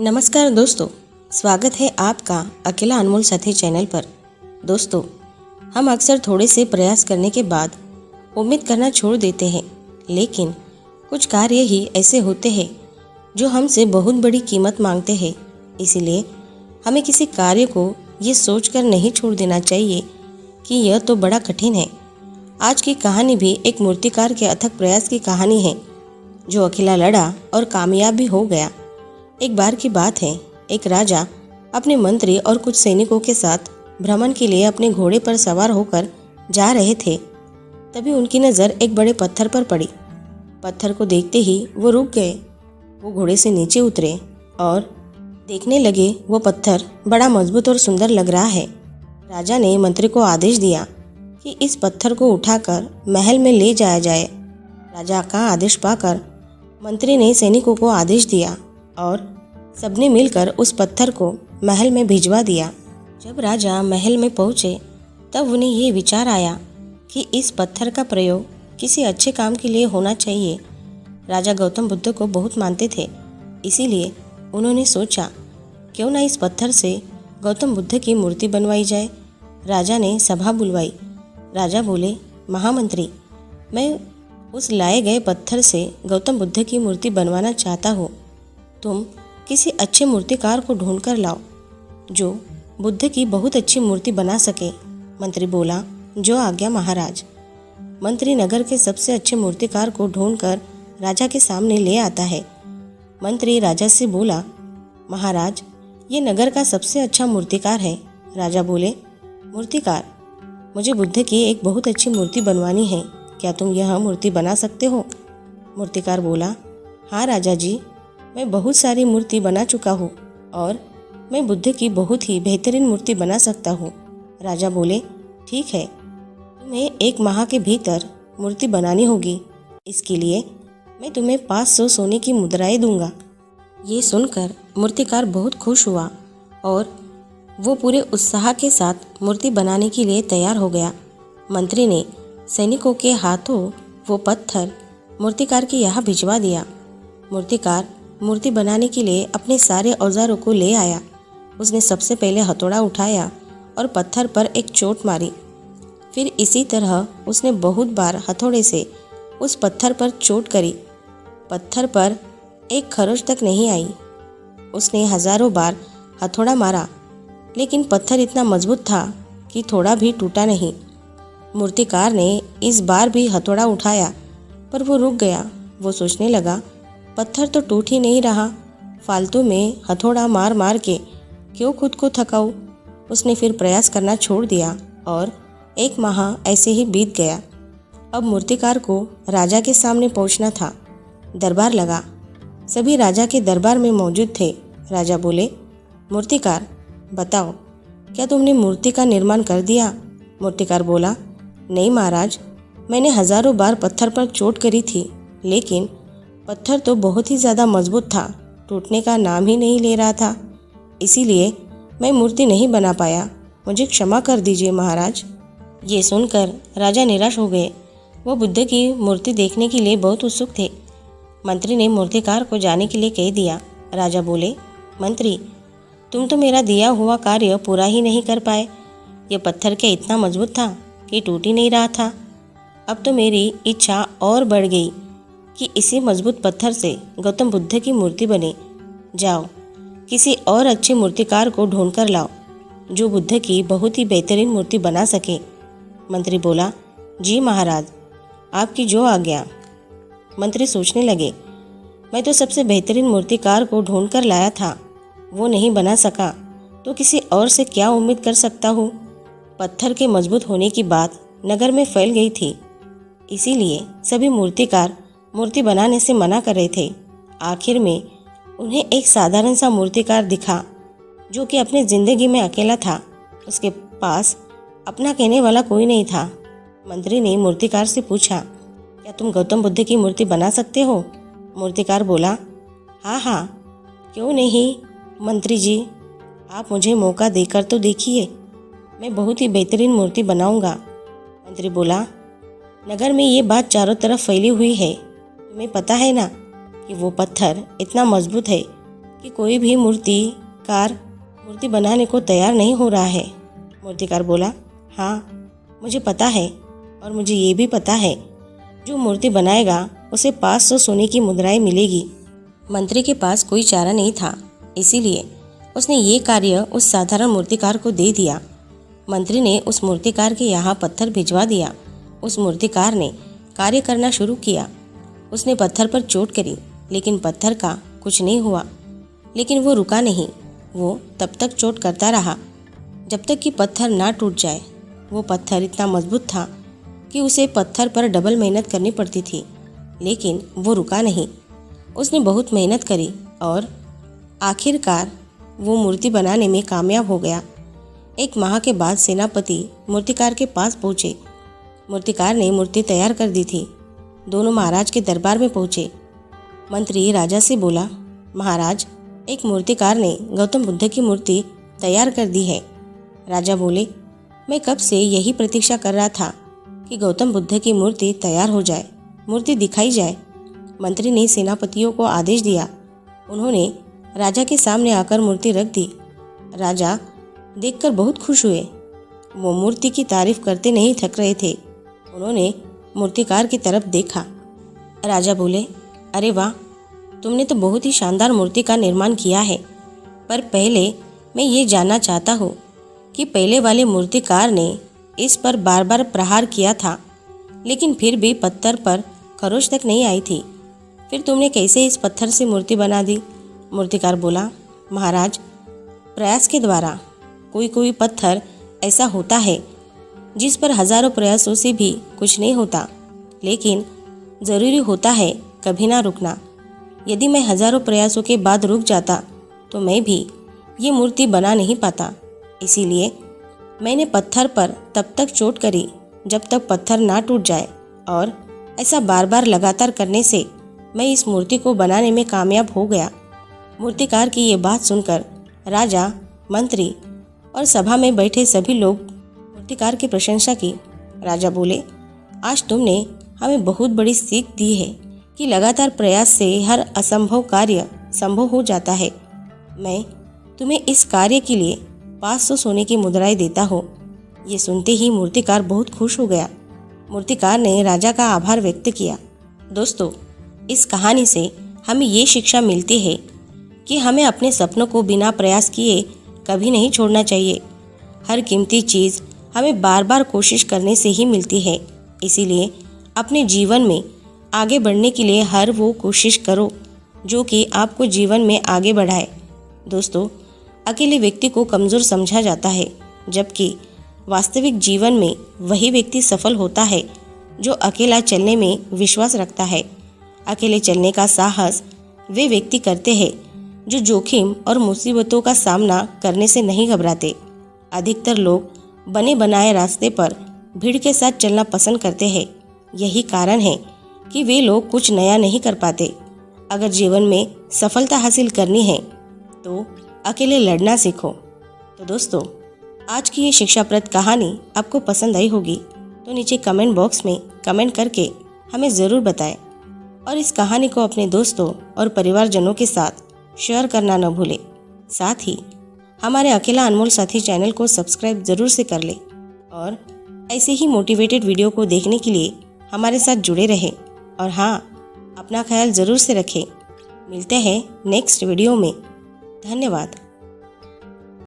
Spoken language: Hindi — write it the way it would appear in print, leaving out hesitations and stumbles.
नमस्कार दोस्तों, स्वागत है आपका अकेला अनमोल साथी चैनल पर। दोस्तों, हम अक्सर थोड़े से प्रयास करने के बाद उम्मीद करना छोड़ देते हैं, लेकिन कुछ कार्य ही ऐसे होते हैं जो हमसे बहुत बड़ी कीमत मांगते हैं। इसीलिए हमें किसी कार्य को ये सोचकर नहीं छोड़ देना चाहिए कि यह तो बड़ा कठिन है। आज की कहानी भी एक मूर्तिकार के अथक प्रयास की कहानी है जो अकेला लड़ा और कामयाब भी हो गया। एक बार की बात है, एक राजा अपने मंत्री और कुछ सैनिकों के साथ भ्रमण के लिए अपने घोड़े पर सवार होकर जा रहे थे। तभी उनकी नज़र एक बड़े पत्थर पर पड़ी। पत्थर को देखते ही वो रुक गए। वो घोड़े से नीचे उतरे और देखने लगे। वो पत्थर बड़ा मजबूत और सुंदर लग रहा है। राजा ने मंत्री को आदेश दिया कि इस पत्थर को उठाकर महल में ले जाया जाए। राजा का आदेश पाकर मंत्री ने सैनिकों को आदेश दिया और सबने मिलकर उस पत्थर को महल में भिजवा दिया। जब राजा महल में पहुंचे तब उन्हें ये विचार आया कि इस पत्थर का प्रयोग किसी अच्छे काम के लिए होना चाहिए। राजा गौतम बुद्ध को बहुत मानते थे, इसीलिए उन्होंने सोचा क्यों ना इस पत्थर से गौतम बुद्ध की मूर्ति बनवाई जाए। राजा ने सभा बुलवाई। राजा बोले, महामंत्री, मैं उस लाए गए पत्थर से गौतम बुद्ध की मूर्ति बनवाना चाहता हूँ। तुम किसी अच्छे मूर्तिकार को ढूंढ कर लाओ जो बुद्ध की बहुत अच्छी मूर्ति बना सके। मंत्री बोला, जो आज्ञा महाराज। मंत्री नगर के सबसे अच्छे मूर्तिकार को ढूंढकर राजा के सामने ले आता है। मंत्री राजा से बोला, महाराज, ये नगर का सबसे अच्छा मूर्तिकार है। राजा बोले, मूर्तिकार, मुझे बुद्ध की एक बहुत अच्छी मूर्ति बनवानी है, क्या तुम यह मूर्ति बना सकते हो? मूर्तिकार बोला, हाँ राजा जी, मैं बहुत सारी मूर्ति बना चुका हूँ और मैं बुद्ध की बहुत ही बेहतरीन मूर्ति बना सकता हूँ। राजा बोले, ठीक है, तुम्हें 1 माह के भीतर मूर्ति बनानी होगी। इसके लिए मैं तुम्हें 500 सोने की मुद्राएं दूंगा। ये सुनकर मूर्तिकार बहुत खुश हुआ और वो पूरे उत्साह के साथ मूर्ति बनाने के लिए तैयार हो गया। मंत्री ने सैनिकों के हाथों वो पत्थर मूर्तिकार के यहाँ भिजवा दिया। मूर्तिकार मूर्ति बनाने के लिए अपने सारे औजारों को ले आया। उसने सबसे पहले हथौड़ा उठाया और पत्थर पर एक चोट मारी। फिर इसी तरह उसने बहुत बार हथौड़े से उस पत्थर पर चोट करी। पत्थर पर एक खरोंच तक नहीं आई। उसने हजारों बार हथौड़ा मारा, लेकिन पत्थर इतना मजबूत था कि थोड़ा भी टूटा नहीं। मूर्तिकार ने इस बार भी हथौड़ा उठाया, पर वो रुक गया। वो सोचने लगा, पत्थर तो टूट ही नहीं रहा, फालतू में हथौड़ा मार मार के क्यों खुद को थकाऊं। उसने फिर प्रयास करना छोड़ दिया और 1 माह ऐसे ही बीत गया। अब मूर्तिकार को राजा के सामने पहुंचना था। दरबार लगा। सभी राजा के दरबार में मौजूद थे। राजा बोले, मूर्तिकार, बताओ, क्या तुमने मूर्ति का निर्माण कर दिया? मूर्तिकार बोला, नहीं महाराज, मैंने हजारों बार पत्थर पर चोट करी थी, लेकिन पत्थर तो बहुत ही ज़्यादा मजबूत था, टूटने का नाम ही नहीं ले रहा था, इसीलिए मैं मूर्ति नहीं बना पाया। मुझे क्षमा कर दीजिए महाराज। ये सुनकर राजा निराश हो गए। वो बुद्ध की मूर्ति देखने के लिए बहुत उत्सुक थे। मंत्री ने मूर्तिकार को जाने के लिए कह दिया। राजा बोले, मंत्री, तुम तो मेरा दिया हुआ कार्य पूरा ही नहीं कर पाए। ये पत्थर क्या इतना मजबूत था कि टूट ही नहीं रहा था? अब तो मेरी इच्छा और बढ़ गई कि इसी मजबूत पत्थर से गौतम बुद्ध की मूर्ति बने। जाओ, किसी और अच्छे मूर्तिकार को ढूंढ कर लाओ जो बुद्ध की बहुत ही बेहतरीन मूर्ति बना सके। मंत्री बोला, जी महाराज, आपकी जो आज्ञा। मंत्री सोचने लगे, मैं तो सबसे बेहतरीन मूर्तिकार को ढूंढ कर लाया था, वो नहीं बना सका तो किसी और से क्या उम्मीद कर सकता हूँ। पत्थर के मजबूत होने की बात नगर में फैल गई थी, इसीलिए सभी मूर्तिकार मूर्ति बनाने से मना कर रहे थे। आखिर में उन्हें एक साधारण सा मूर्तिकार दिखा जो कि अपनी ज़िंदगी में अकेला था। उसके पास अपना कहने वाला कोई नहीं था। मंत्री ने मूर्तिकार से पूछा, क्या तुम गौतम बुद्ध की मूर्ति बना सकते हो? मूर्तिकार बोला, हाँ हाँ, क्यों नहीं मंत्री जी, आप मुझे मौका देकर तो देखिए, मैं बहुत ही बेहतरीन मूर्ति बनाऊंगा। मंत्री बोला, नगर में ये बात चारों तरफ फैली हुई है, तुम्हें पता है ना कि वो पत्थर इतना मजबूत है कि कोई भी मूर्तिकार मूर्ति बनाने को तैयार नहीं हो रहा है। मूर्तिकार बोला, हाँ मुझे पता है, और मुझे ये भी पता है जो मूर्ति बनाएगा उसे 500 सोने की मुद्राएं मिलेगी। मंत्री के पास कोई चारा नहीं था, इसीलिए उसने ये कार्य उस साधारण मूर्तिकार को दे दिया। मंत्री ने उस मूर्तिकार के यहाँ पत्थर भिजवा दिया। उस मूर्तिकार ने कार्य करना शुरू किया। उसने पत्थर पर चोट करी, लेकिन पत्थर का कुछ नहीं हुआ। लेकिन वो रुका नहीं। वो तब तक चोट करता रहा जब तक कि पत्थर ना टूट जाए। वो पत्थर इतना मजबूत था कि उसे पत्थर पर डबल मेहनत करनी पड़ती थी, लेकिन वो रुका नहीं। उसने बहुत मेहनत करी और आखिरकार वो मूर्ति बनाने में कामयाब हो गया। एक माह के बाद सेनापति मूर्तिकार के पास पहुँचे। मूर्तिकार ने मूर्ति तैयार कर दी थी। दोनों महाराज के दरबार में पहुँचे। मंत्री राजा से बोला, महाराज, एक मूर्तिकार ने गौतम बुद्ध की मूर्ति तैयार कर दी है। राजा बोले, मैं कब से यही प्रतीक्षा कर रहा था कि गौतम बुद्ध की मूर्ति तैयार हो जाए, मूर्ति दिखाई जाए। मंत्री ने सेनापतियों को आदेश दिया। उन्होंने राजा के सामने आकर मूर्ति रख दी। राजा देखकर बहुत खुश हुए। वो मूर्ति की तारीफ करते नहीं थक रहे थे। उन्होंने मूर्तिकार की तरफ देखा। राजा बोले, अरे वाह, तुमने तो बहुत ही शानदार मूर्ति का निर्माण किया है, पर पहले मैं ये जानना चाहता हूँ कि पहले वाले मूर्तिकार ने इस पर बार बार प्रहार किया था, लेकिन फिर भी पत्थर पर खरोच तक नहीं आई थी। फिर तुमने कैसे इस पत्थर से मूर्ति बना दी? मूर्तिकार बोला, महाराज, प्रयास के द्वारा कोई कोई पत्थर ऐसा होता है जिस पर हजारों प्रयासों से भी कुछ नहीं होता, लेकिन ज़रूरी होता है कभी ना रुकना। यदि मैं हजारों प्रयासों के बाद रुक जाता तो मैं भी ये मूर्ति बना नहीं पाता। इसीलिए मैंने पत्थर पर तब तक चोट करी जब तक पत्थर ना टूट जाए, और ऐसा बार बार लगातार करने से मैं इस मूर्ति को बनाने में कामयाब हो गया। मूर्तिकार की ये बात सुनकर राजा, मंत्री और सभा में बैठे सभी लोग मूर्तिकार की प्रशंसा की। राजा बोले, आज तुमने हमें बहुत बड़ी सीख दी है कि लगातार प्रयास से हर असंभव कार्य संभव हो जाता है। मैं तुम्हें इस कार्य के लिए 500 सोने की मुद्राएं देता हूँ। ये सुनते ही मूर्तिकार बहुत खुश हो गया। मूर्तिकार ने राजा का आभार व्यक्त किया। दोस्तों, इस कहानी से हमें ये शिक्षा मिलती है कि हमें अपने सपनों को बिना प्रयास किए कभी नहीं छोड़ना चाहिए। हर कीमती चीज़ हमें बार बार कोशिश करने से ही मिलती है। इसीलिए अपने जीवन में आगे बढ़ने के लिए हर वो कोशिश करो जो कि आपको जीवन में आगे बढ़ाए। दोस्तों, अकेले व्यक्ति को कमज़ोर समझा जाता है, जबकि वास्तविक जीवन में वही व्यक्ति सफल होता है जो अकेला चलने में विश्वास रखता है। अकेले चलने का साहस वे व्यक्ति करते हैं जो जोखिम और मुसीबतों का सामना करने से नहीं घबराते। अधिकतर लोग बने बनाए रास्ते पर भीड़ के साथ चलना पसंद करते हैं। यही कारण है कि वे लोग कुछ नया नहीं कर पाते। अगर जीवन में सफलता हासिल करनी है तो अकेले लड़ना सीखो। तो दोस्तों, आज की ये शिक्षाप्रद कहानी आपको पसंद आई होगी तो नीचे कमेंट बॉक्स में कमेंट करके हमें ज़रूर बताएं, और इस कहानी को अपने दोस्तों और परिवारजनों के साथ शेयर करना न भूलें। साथ ही हमारे अकेला अनमोल साथी चैनल को सब्सक्राइब ज़रूर से कर लें, और ऐसे ही मोटिवेटेड वीडियो को देखने के लिए हमारे साथ जुड़े रहें। और हाँ, अपना ख्याल ज़रूर से रखें। मिलते हैं नेक्स्ट वीडियो में। धन्यवाद।